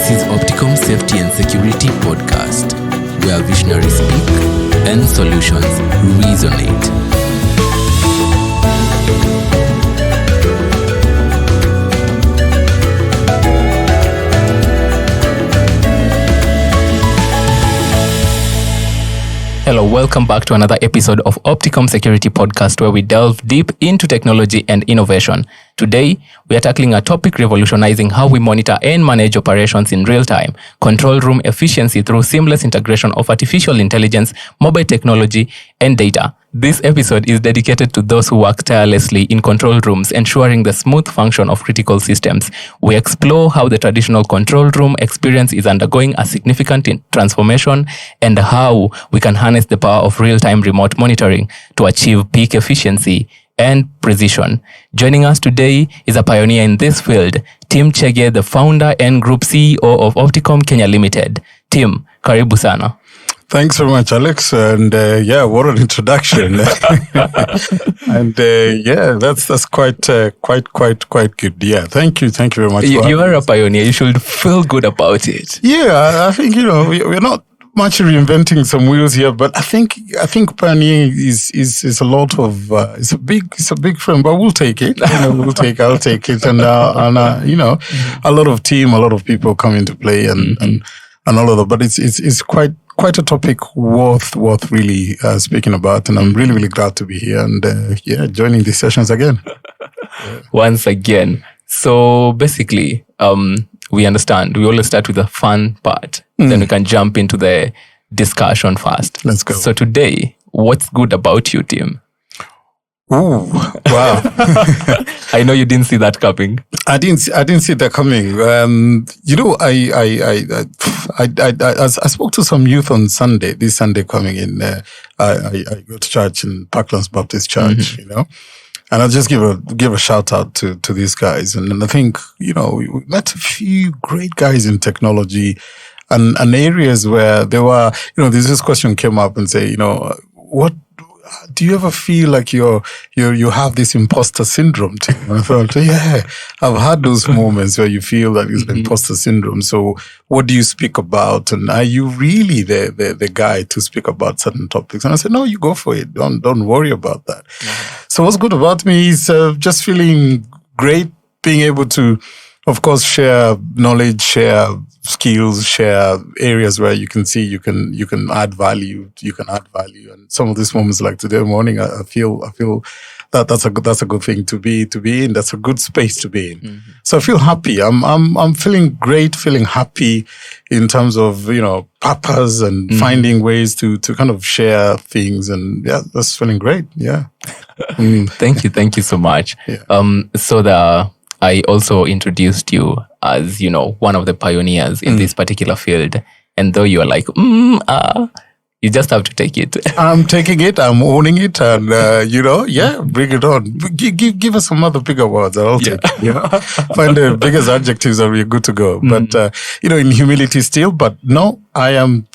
This is Opticom Safety and Security Podcast, where visionaries speak and solutions resonate. Hello, welcome back to another episode of Opticom Security Podcast, where we delve deep into technology and innovation. Today, we are tackling a topic revolutionizing how we monitor and manage operations in real time, control room efficiency through seamless integration of artificial intelligence, mobile technology, and data. This episode is dedicated to those who work tirelessly in control rooms, ensuring the smooth function of critical systems. We explore how the traditional control room experience is undergoing a significant transformation and how we can harness the power of real-time remote monitoring to achieve peak efficiency and precision. Joining us today is a pioneer in this field, Tim Chege, the founder and group CEO of Opticom Kenya Limited. Tim, karibu sana. Thanks very much, Alex. And what an introduction. And that's quite good. Yeah, thank you very much. You are a pioneer. You should feel good about it. Yeah, I think we're not much reinventing some wheels here, but I think pioneering is a lot of it's a big frame, but we'll take it. I'll take it, and a lot of team, a lot of people come into play, and all of that. But it's quite a topic worth really speaking about, and I'm really glad to be here and joining these sessions again. Once again. So basically, we understand we always start with the fun part, then we can jump into the discussion first. Let's go. So today, what's good about you, Tim? Oh, wow. I know you didn't see that coming. I didn't see that coming. I spoke to some youth on Sunday, this Sunday coming in. I go to church in Parklands Baptist Church, and I'll just give a shout out to these guys. And I think, we met a few great guys in technology and areas where there were, this question came up and say, what do you ever feel like you have this imposter syndrome? And I thought, yeah, I've had those moments where you feel that it's imposter syndrome. So what do you speak about? And are you really the guy to speak about certain topics? And I said, no, you go for it. Don't worry about that. So what's good about me is just feeling great, being able to, of course, share knowledge, share skills, share areas where you can see you can add value. And some of these moments, like today morning, I feel that that's a good thing to be in. That's a good space to be in. So I feel happy. I'm feeling great, feeling happy in terms of purpose and finding ways to kind of share things, and that's feeling great. Yeah. Thank you so much. Yeah. I also introduced you as, one of the pioneers in this particular field. And though you are like, you just have to take it. I'm taking it. I'm owning it. And, bring it on. Give us some other bigger words. I'll take it. Find the biggest adjectives and we're good to go. But, in humility still. But no, I am,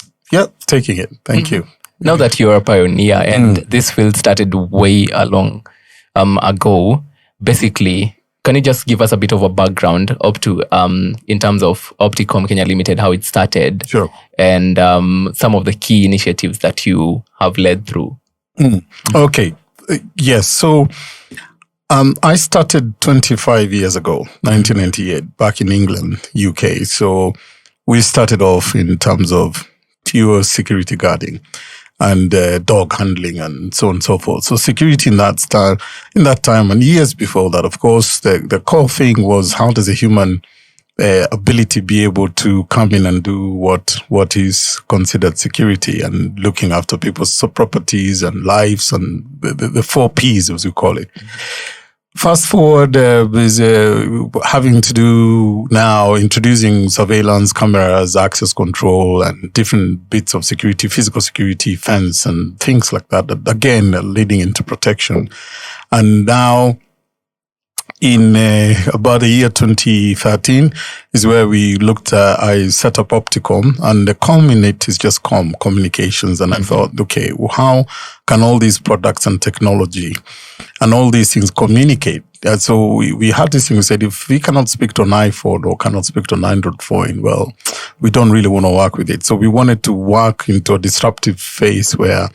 taking it. Thank you. Now that you're a pioneer and this field started way along ago, basically, can you just give us a bit of a background up to, in terms of Opticom Kenya Limited, how it started? Sure. And some of the key initiatives that you have led through? Okay. Yes. So I started 25 years ago, 1998, back in England, UK. So we started off in terms of pure security guarding and dog handling and so on and so forth. So security in that time and years before that, of course, the core thing was how does a human ability be able to come in and do what is considered security and looking after people's properties and lives and the 4 Ps, as we call it. Fast forward is having to do now introducing surveillance cameras, access control, and different bits of security, physical security, fence, and things like that. Again, leading into protection. And now, in about the year 2013 is where we looked at, I set up Opticom, and the com in it is just communications. And I thought, okay, well, how can all these products and technology and all these things communicate? And so we had this thing, we said, if we cannot speak to an iPhone or cannot speak to an Android phone, well, we don't really want to work with it. So we wanted to work into a disruptive phase where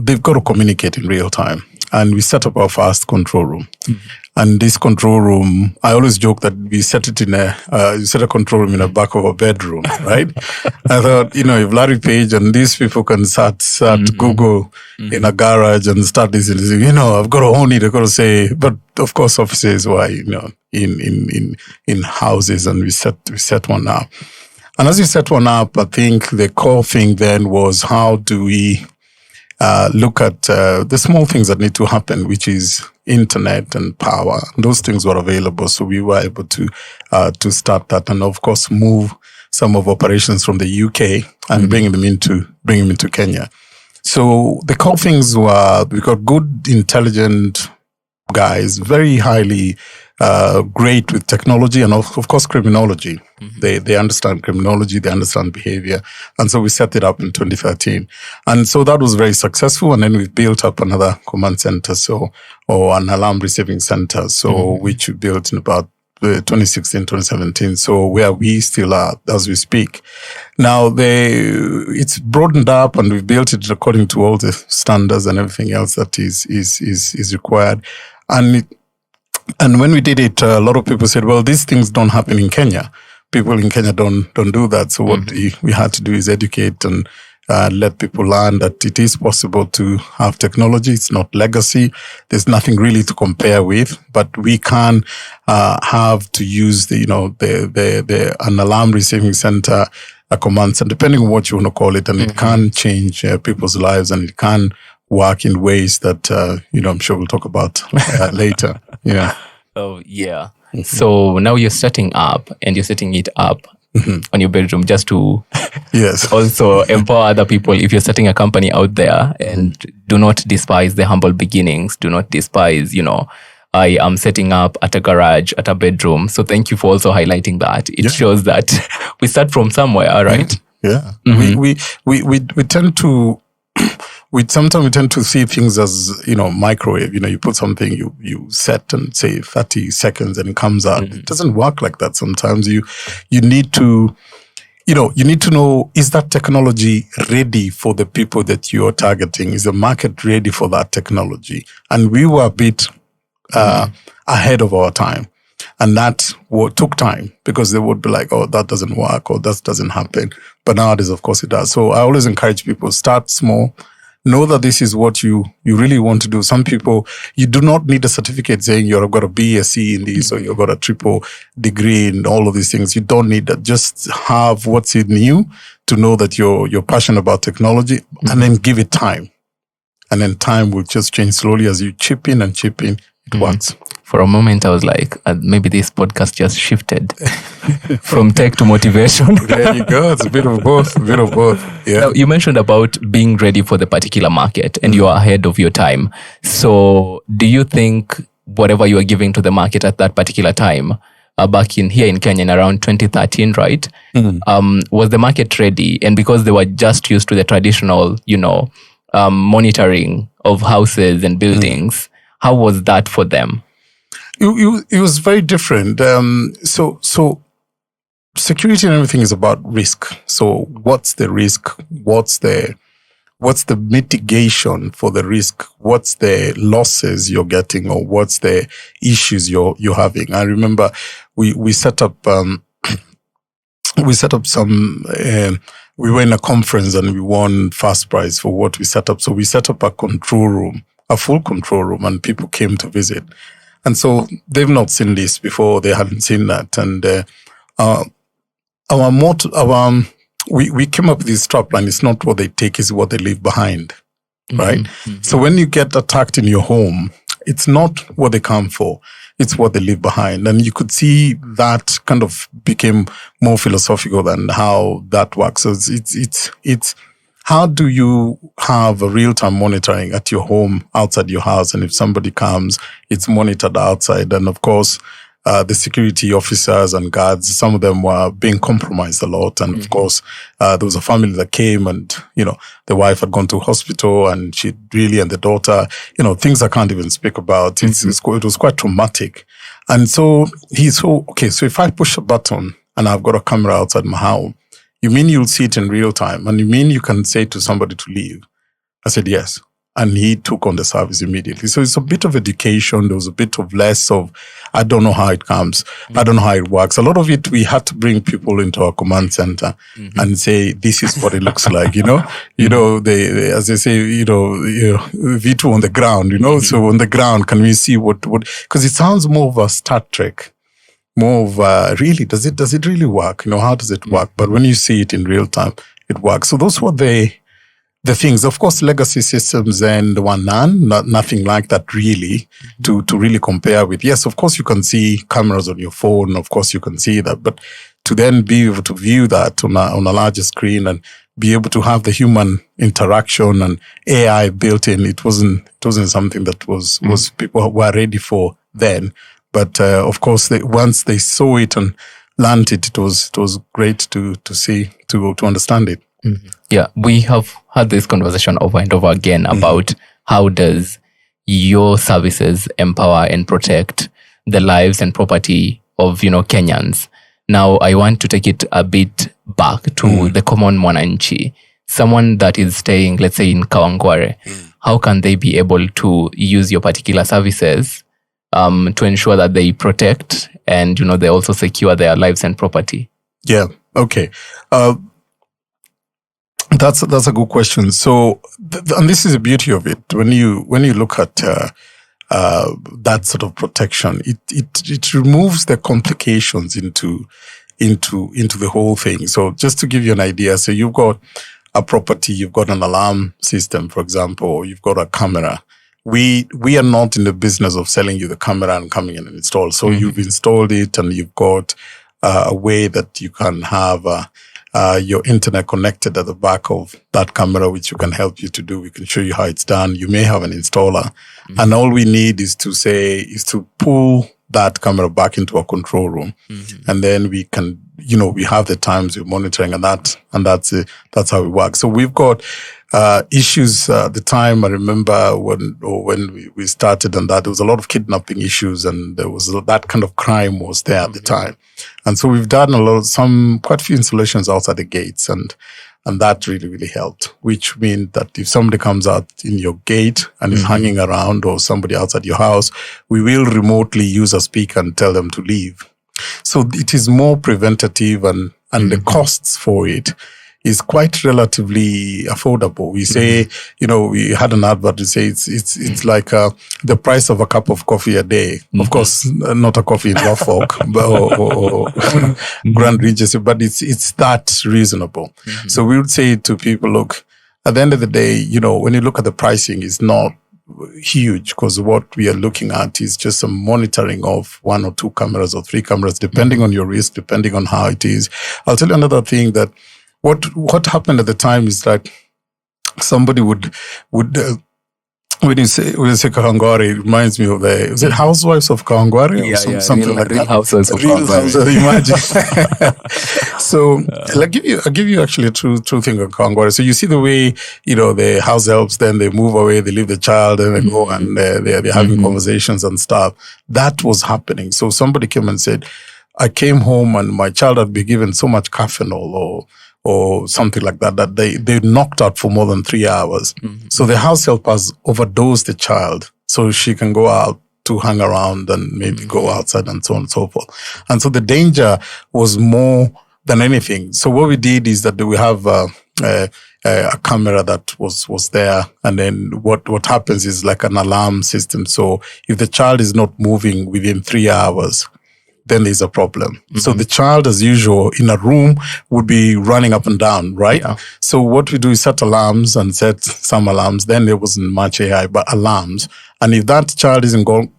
they've got to communicate in real time. And we set up our first control room. And this control room, I always joke that we set it in you set a control room in the back of a bedroom, right? I thought, if Larry Page and these people can start Google in a garage and start this, I've got to own it. I've got to say, but of course, offices were, in houses, and we set one up. And as we set one up, I think the core thing then was, how do we look at the small things that need to happen, which is internet and power. Those things were available, so we were able to start that, and of course move some of operations from the UK and bring them into Kenya. So the core things were, we got good, intelligent guys, very highly great with technology, and of course criminology. They understand criminology, they understand behavior. And so we set it up in 2013. And so that was very successful. And then we built up another command center, or an alarm receiving center, which we built in about 2016, 2017. So where we still are as we speak. Now it's broadened up, and we've built it according to all the standards and everything else that is required. And when we did it, a lot of people said, well, these things don't happen in Kenya. People in Kenya don't do that. So what we had to do is educate and let people learn that it is possible to have technology. It's not legacy. There's nothing really to compare with, but we can have to use an alarm receiving center, a command center, depending on what you want to call it, and it can change people's lives, and it can work in ways that I'm sure we'll talk about later. Yeah. Oh yeah. So now you're setting it up on your bedroom, just to also empower other people. If you're setting a company out there, and do not despise the humble beginnings. Do not despise, I am setting up at a garage, at a bedroom. So thank you for also highlighting that. It shows that we start from somewhere, right? Yeah. We tend to sometimes we tend to see things as, microwave. You put something, you set and say 30 seconds and it comes out. It doesn't work like that. Sometimes you need to, know, is that technology ready for the people that you're targeting? Is the market ready for that technology? And we were a bit ahead of our time. And that took time, because they would be like, oh, that doesn't work, or that doesn't happen. But nowadays, of course, it does. So I always encourage people, start small. Know that this is what you really want to do. Some people, you do not need a certificate saying you've got a BSc in this, or you've got a triple degree in all of these things. You don't need that. Just have what's in you to know that you're passionate about technology, and then give it time. And then time will just change slowly as you chip in. It works. For a moment, I was like, maybe this podcast just shifted from tech to motivation. There you go. It's a bit of both. Yeah. Now, you mentioned about being ready for the particular market, and you are ahead of your time. So do you think whatever you are giving to the market at that particular time, back here in Kenya in around 2013, right? Was the market ready? And because they were just used to the traditional, monitoring of houses and buildings, how was that for them? It was very different. So security and everything is about risk. So what's the risk? What's the mitigation for the risk? What's the losses you're getting, or what's the issues you're having? I remember we set up some. We were in a conference and we won first prize for what we set up. So we set up a control room, a full control room, and people came to visit. And so they've not seen this before. They hadn't seen that. And our motto, we came up with this strapline. It's not what they take, it's what they leave behind, right? Mm-hmm. So when you get attacked in your home, it's not what they come for, it's what they leave behind. And you could see that kind of became more philosophical than how that works. So it's how do you have a real-time monitoring at your home, outside your house? And if somebody comes, it's monitored outside. And of course, the security officers and guards, some of them were being compromised a lot. And of course, there was a family that came and, the wife had gone to hospital and and the daughter, things I can't even speak about. It was quite traumatic. And so so if I push a button and I've got a camera outside my house, you mean you'll see it in real time? And you mean you can say to somebody to leave? I said, yes. And he took on the service immediately. So it's a bit of education. There was a bit of less of, I don't know how it comes. I don't know how it works. A lot of it, we had to bring people into our command center and say, this is what it looks like, they, as they say, V2 on the ground, so on the ground, can we see what, because it sounds more of a Star Trek, more of really, does it really work? How does it work? But when you see it in real time, it works. So those were the things. Of course, legacy systems and nothing like that really to really compare with. Yes, of course you can see cameras on your phone. Of course you can see that, but to then be able to view that on a larger screen and be able to have the human interaction and AI built in, it wasn't something that was people were ready for then. But of course, once they saw it and learned it, it was great to see, to understand it. Yeah, we have had this conversation over and over again about how does your services empower and protect the lives and property of, Kenyans. Now, I want to take it a bit back to the common mwananchi, someone that is staying, let's say, in Kawangware. How can they be able to use your particular services to ensure that they protect and, they also secure their lives and property? Yeah, okay. That's a good question. So, and this is the beauty of it. When you look at that sort of protection, it removes the complications into the whole thing. So, just to give you an idea, so you've got a property, you've got an alarm system, for example, or you've got a camera. We are not in the business of selling you the camera and coming in and install. So you've installed it, and you've got a way that you can have your internet connected at the back of that camera, which you can help you to do. We can show you how it's done. You may have an installer, and all we need is to pull that camera back into a control room, and then we can, we have the times we're monitoring, and that's it. That's how it works. So we've got issues at the time. I remember when we started, and that there was a lot of kidnapping issues, and there was that kind of crime was there at the time. And so we've done quite a few installations outside the gates, and that really, really helped, which means that if somebody comes out in your gate and is hanging around, or somebody outside your house, we will remotely use a speaker and tell them to leave. So it is more preventative, and the costs for it is quite relatively affordable. We say, we had an advert to say it's like the price of a cup of coffee a day. Of course, not a coffee in Norfolk or Grand Regency, but it's that reasonable. So we would say to people, look, at the end of the day, when you look at the pricing, it's not huge, because what we are looking at is just some monitoring of 1 or 2 cameras or 3 cameras, depending on your risk, depending on how it is. I'll tell you another thing that what happened at the time is that somebody would when you say Kawangware, it reminds me of is it Housewives of Kawangware or something like that? Housewives of Kawangware. Imagine. So I'll give you actually a true thing of Kawangware. So you see the way, the house helps, then they move away, they leave the child, and they go and they're having conversations and stuff. That was happening. So somebody came and said, I came home and my child had been given so much cafenol or something like that they knocked out for more than 3 hours. So the house help has overdosed the child, so she can go out to hang around and maybe go outside and so on and so forth. And so the danger was more than anything. So what we did is that we have a camera that was there, and then what happens is like an alarm system. So if the child is not moving within 3 hours, then there's a problem. So the child, as usual, in a room would be running up and down, right? Yeah. So what we do is set alarms and set some alarms. Then there wasn't much AI, but alarms. And if that child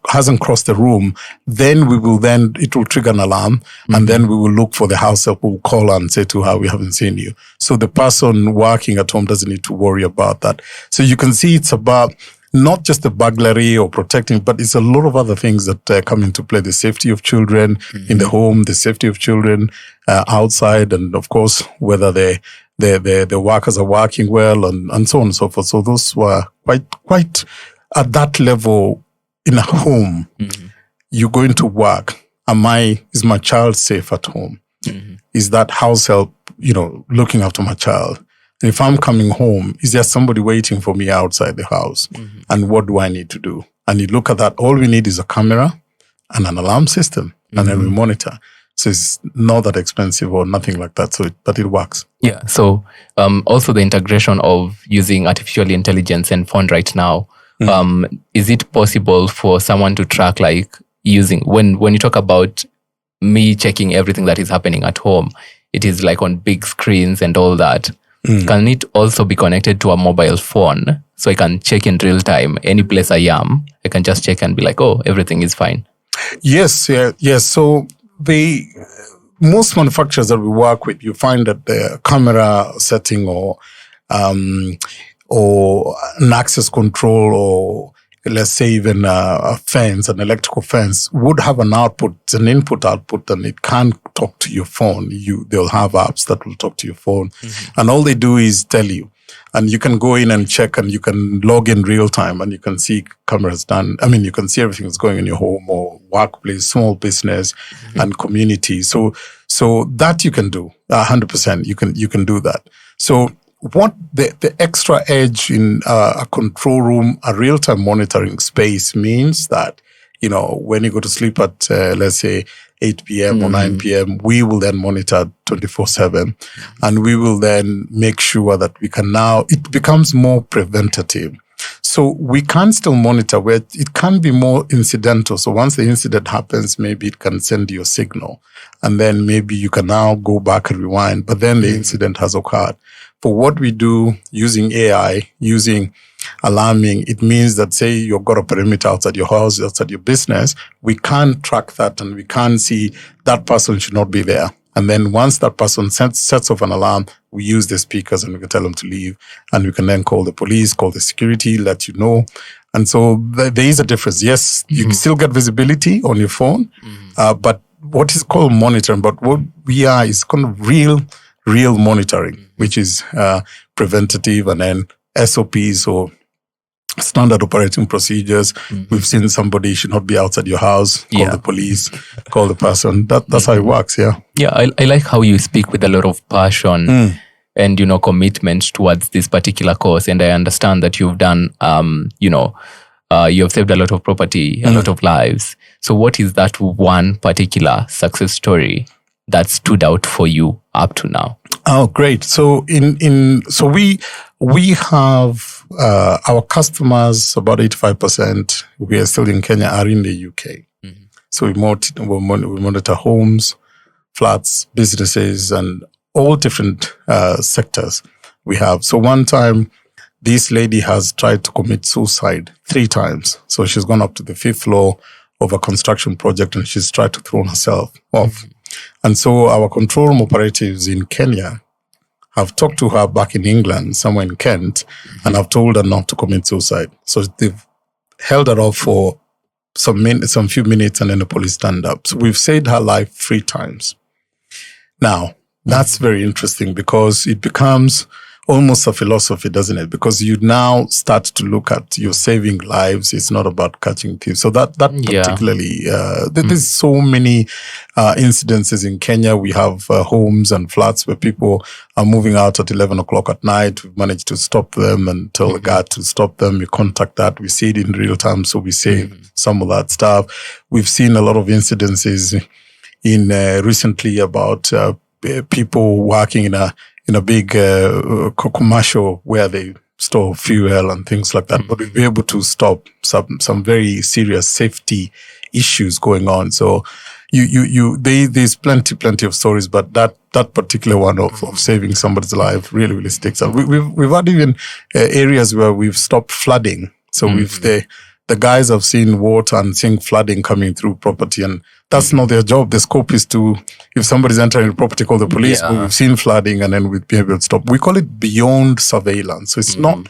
hasn't crossed the room, then it will trigger an alarm. And then we will look for the house help, who will call and say to her, we haven't seen you. So the person working at home doesn't need to worry about that. So you can see it's about not just the burglary or protecting, but it's a lot of other things that come into play. The safety of children in the home, the safety of children outside, and of course, whether the workers are working well, and so on and so forth. So those were quite at that level in a home. You're going to work. Is my child safe at home? Is that house help, looking after my child? And if I'm coming home, is there somebody waiting for me outside the house? And what do I need to do? And you look at that, all we need is a camera and an alarm system, and then we monitor. So it's not that expensive or nothing like that. But it works. Yeah. So also the integration of using artificial intelligence and phone right now, is it possible for someone to track, like using, when you talk about me checking everything that is happening at home, it is like on big screens and all that. Can it also be connected to a mobile phone so I can check in real time any place I am? I can just check and be like, oh, everything is fine. Yes. So most manufacturers that we work with, you find that the camera setting or an access control, or let's say even a fence, an electrical fence, would have an input-output, and it can't talk to your phone. They'll have apps that will talk to your phone, and all they do is tell you. And you can go in and check, and you can log in real time, and you can see cameras done. I mean, you can see everything that's going in your home or workplace, small business, and community. So that you can do 100%. You can do that. So what the extra edge in a control room, a real-time monitoring space, means that, when you go to sleep at, let's say, 8 p.m. or 9 p.m., we will then monitor 24/7. And we will then make sure that it becomes more preventative. So we can still monitor where it can be more incidental. So once the incident happens, maybe it can send you a signal. And then maybe you can now go back and rewind, but then the incident has occurred. For what we do using AI, using alarming, it means that, say you've got a perimeter outside your house, outside your business, we can track that, and we can see that person should not be there. And then once that person sets off an alarm, we use the speakers and we can tell them to leave. And we can then call the police, call the security, let you know. And so there is a difference. Yes, you can still get visibility on your phone, but what is called monitoring, but what we are is kind of real monitoring, which is preventative, and then SOPs, or standard operating procedures. We've seen somebody should not be outside your house, call the police, call the person. That's how it works, yeah. Yeah, I like how you speak with a lot of passion and, commitment towards this particular cause. And I understand that you've done, you have saved a lot of property, a lot of lives. So what is that one particular success story that stood out for you up to now? Oh, great. So we have our customers, about 85%, we are still in Kenya, are in the UK. So we monitor homes, flats, businesses, and all different sectors we have. So one time, this lady has tried to commit suicide 3 times. So she's gone up to the 5th floor of a construction project, and she's tried to throw herself off. And so our control room operatives in Kenya have talked to her back in England, somewhere in Kent, and have told her not to commit suicide. So they've held her off for some few minutes, and then the police stand up. So we've saved her life 3 times. Now, that's very interesting, because it becomes almost a philosophy, doesn't it? Because you now start to look at your saving lives. It's not about catching thieves. So that particularly, there's so many incidences in Kenya. We have homes and flats where people are moving out at 11 o'clock at night. We've managed to stop them and tell the guard to stop them. We contact that. We see it in real time, so we save some of that stuff. We've seen a lot of incidences in recently about people working in a big commercial where they store fuel and things like that. But we'll be able to stop some very serious safety issues going on. So there's plenty of stories, but that particular one of saving somebody's life really, really sticks out. We've had even areas where we've stopped flooding. So the guys have seen water and seen flooding coming through property, and that's not their job. The scope is to, if somebody's entering the property, call the police. But we've seen flooding, and then we'd be able to stop. We call it beyond surveillance. So it's not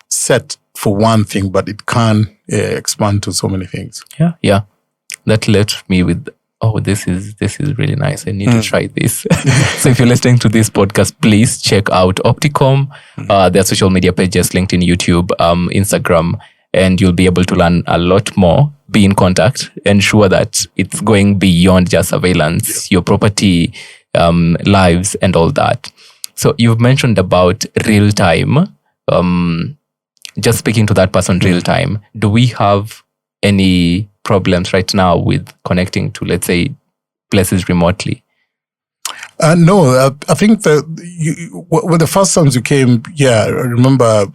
set for one thing, but it can expand to so many things. Yeah. That left me with, this is really nice. I need to try this. So if you're listening to this podcast, please check out Opticom, their social media pages, LinkedIn, YouTube, Instagram, and you'll be able to learn a lot more. Be in contact, ensure that it's going beyond just surveillance, your property, lives, and all that. So you've mentioned about real time. Just speaking to that person real time, do we have any problems right now with connecting to, let's say, places remotely? No, I think that when the first times you came, I remember,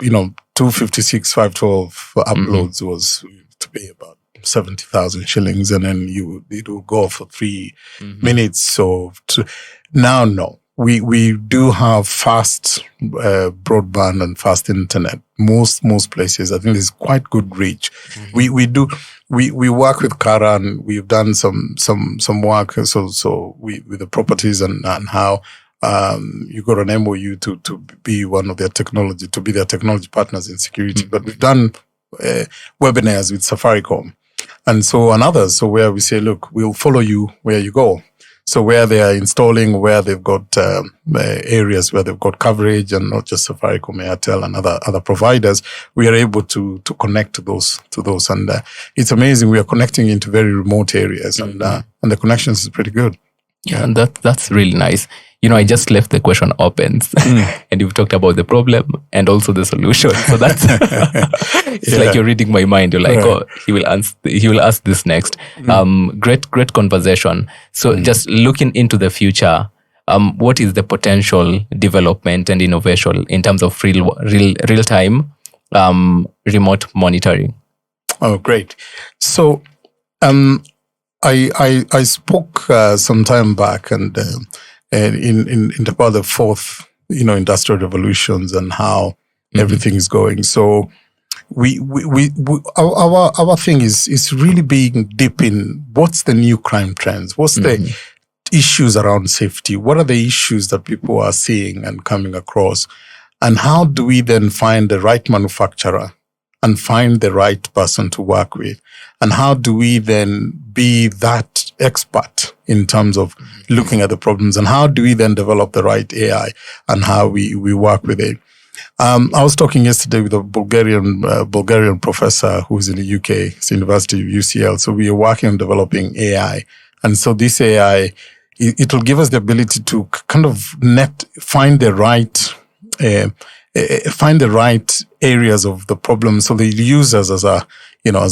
256, 512 uploads was to pay about 70,000 shillings, and then it will go for 3 minutes. So now, no. We do have fast broadband and fast internet. Most places, I think there's quite good reach. We work with Kara, and we've done some work. So with the properties and how you got an MOU to be one of their technology partners in security. But we've done webinars with Safaricom, and others. So where we say, look, we'll follow you where you go. So where they are installing, where they've got areas where they've got coverage, and not just Safaricom, Airtel, and other providers, we are able to connect to those. And it's amazing. We are connecting into very remote areas, and the connections is pretty good. Yeah, and that's really nice. I just left the question open, and you've talked about the problem and also the solution. So that's it's like you're reading my mind. You're like, right. He will ask this next. Great conversation. So just looking into the future, what is the potential development and innovation in terms of real time remote monitoring? Oh, great. So I spoke some time back, and in about the fourth, industrial revolutions and how everything is going. So our thing is really being deep in what's the new crime trends, what's the issues around safety, what are the issues that people are seeing and coming across, and how do we then find the right manufacturer and find the right person to work with, and how do we then be that expert in terms of looking at the problems, and how do we then develop the right AI and how we work with it. I was talking yesterday with a Bulgarian professor who's in the UK, it's the University of UCL. So we are working on developing AI. And so this AI, it will give us the ability to kind of find the right areas of the problem. So they use us as a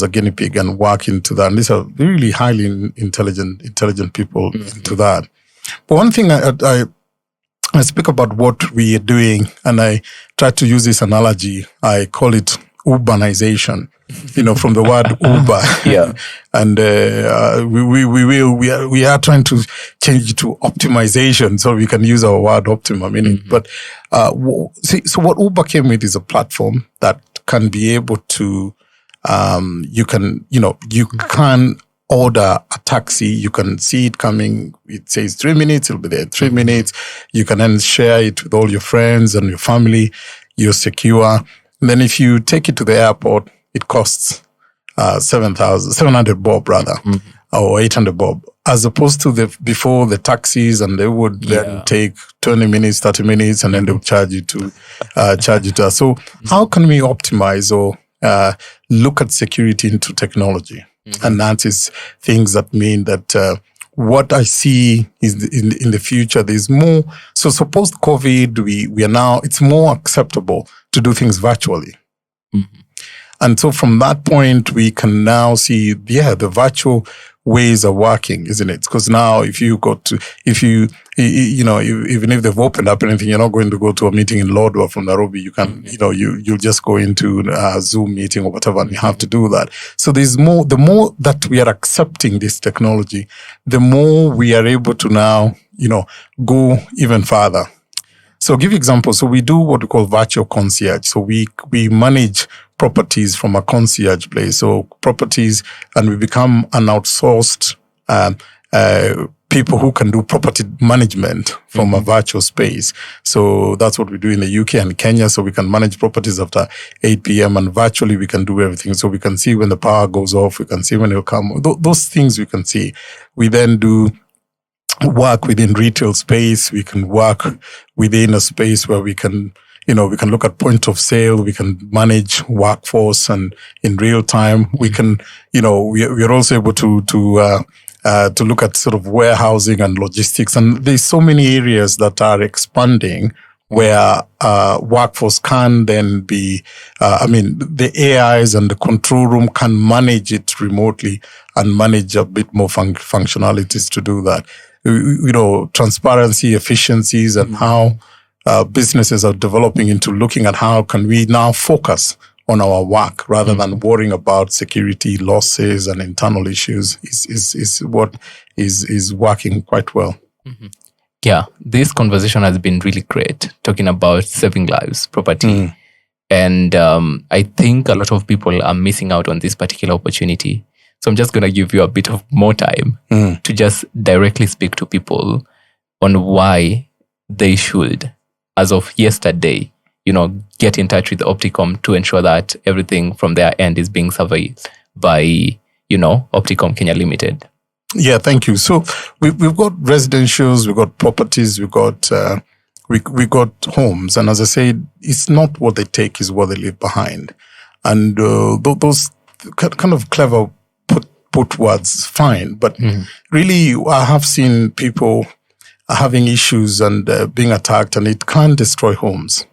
guinea pig and work into that. And these are really highly intelligent people into that. But one thing I speak about what we are doing, and I try to use this analogy. I call it urbanization, from the word Uber. Yeah. And we are trying to change it to optimization, so we can use our word optimum in it. But so what Uber came with is a platform that can be able to you can order a taxi. You can see it coming. It says 3 minutes. It'll be there in 3 minutes. You can then share it with all your friends and your family. You're secure. And then if you take it to the airport, it costs 700 bob rather, or 800 bob, as opposed to before the taxis, and they would then take 20 minutes, 30 minutes, and then they would charge you to us. So how can we optimize or look at security into technology? And that is things that mean that what I see is in the future, there's more. So post COVID, we are now, it's more acceptable to do things virtually. And so from that point, we can now see, the virtual ways are working, isn't it? Because now even if they've opened up anything, you're not going to go to a meeting in Lodwar from Nairobi. You can, you'll just go into a Zoom meeting or whatever, and you have to do that. So the more that we are accepting this technology, the more we are able to now, go even further. So I'll give you examples. So we do what we call virtual concierge. So we manage properties from a concierge place. So properties, and we become an outsourced people who can do property management from a virtual space. So that's what we do in the UK and Kenya. So we can manage properties after 8 p.m. and virtually we can do everything. So we can see when the power goes off. We can see when it'll come. Those things we can see. We then do work within retail space. We can work within a space where we can, we can look at point of sale. We can manage workforce and in real time. We can, we're also able to look at sort of warehousing and logistics. And there's so many areas that are expanding where workforce can then be, the AIs and the control room can manage it remotely and manage a bit more functionalities to do that. Transparency, efficiencies, and how businesses are developing into looking at how can we now focus on our work rather than worrying about security losses and internal issues is what is working quite well. Mm-hmm. Yeah, this conversation has been really great, talking about saving lives, property. And I think a lot of people are missing out on this particular opportunity. So I'm just going to give you a bit of more time to just directly speak to people on why they should, as of yesterday, get in touch with Opticom to ensure that everything from their end is being surveyed by, Opticom Kenya Limited. Yeah, thank you. So we've got residentials, we've got properties, we've got we got homes, and as I said, it's not what they take, is what they leave behind. And those kind of clever put words, fine, but really, I have seen people having issues and being attacked, and it can destroy homes.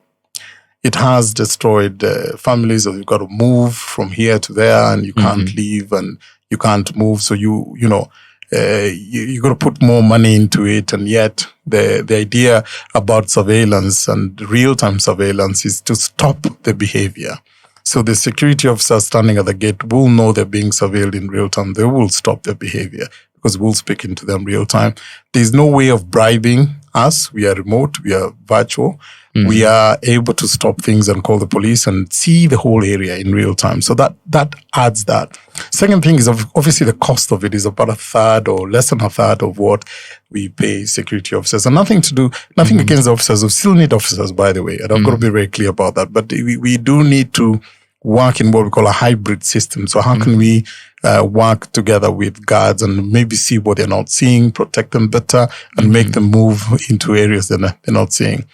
It has destroyed families. You've got to move from here to there, and you can't leave, and you can't move. So you got to put more money into it. And yet the idea about surveillance and real-time surveillance is to stop the behavior. So the security officers standing at the gate will know they're being surveilled in real time. They will stop their behavior because we'll speak into them real time. There's no way of bribing us. We are remote. We are virtual. We are able to stop things and call the police and see the whole area in real time. So that adds that. Second thing is obviously the cost of it is about a third or less than a third of what we pay security officers. And nothing against the officers. We still need officers, by the way. And I've got to be very clear about that. But we do need to work in what we call a hybrid system. So how can we work together with guards and maybe see what they're not seeing, protect them better, and make them move into areas that they're not seeing.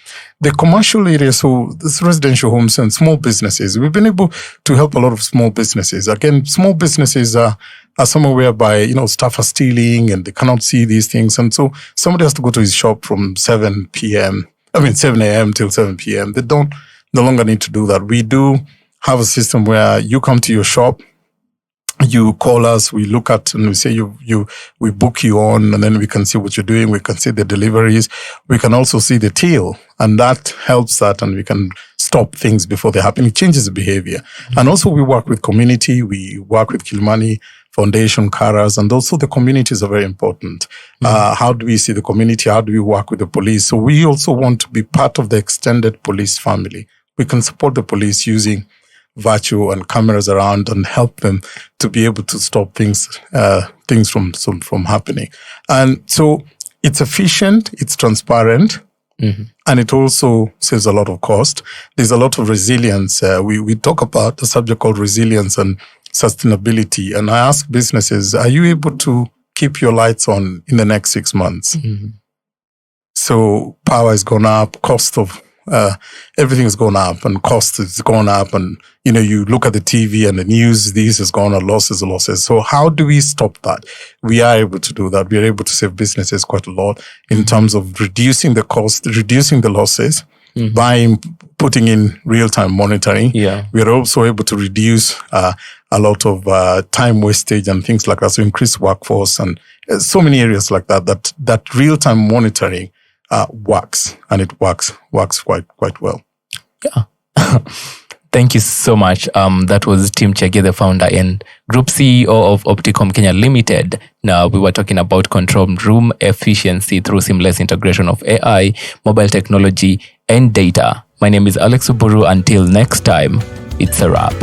The commercial areas, so this residential homes and small businesses, we've been able to help a lot of small businesses. Again, small businesses are somewhere whereby, staff are stealing and they cannot see these things. And so somebody has to go to his shop from 7 a.m. till 7 p.m. They no longer need to do that. We do have a system where you come to your shop, you call us, we look at and we say we book you on, and then we can see what you're doing. We can see the deliveries. We can also see the till, and that helps that, and we can stop things before they happen. It changes the behavior. And also we work with community. We work with Kilimani Foundation, Karas, and also the communities are very important. How do we see the community? How do we work with the police? So we also want to be part of the extended police family. We can support the police using virtual and cameras around and help them to be able to stop things from happening. And so it's efficient, it's transparent, and it also saves a lot of cost. There's a lot of resilience. We talk about a subject called resilience and sustainability. And I ask businesses, are you able to keep your lights on in the next 6 months? So power has gone up, cost of everything has gone up, and cost has gone up, and you look at the TV and the news, this has gone on, losses. So how do we stop that? We are able to do that. We are able to save businesses quite a lot in terms of reducing the cost, reducing the losses by putting in real-time monitoring. We are also able to reduce a lot of time wastage and things like that. So increase workforce and so many areas like that real-time monitoring works, and it works quite well. Yeah. Thank you so much. That was Tim Chege, the founder and Group CEO of Opticom Kenya Limited. Now, we were talking about control room efficiency through seamless integration of AI, mobile technology, and data. My name is Alex Uburu. Until next time, it's a wrap.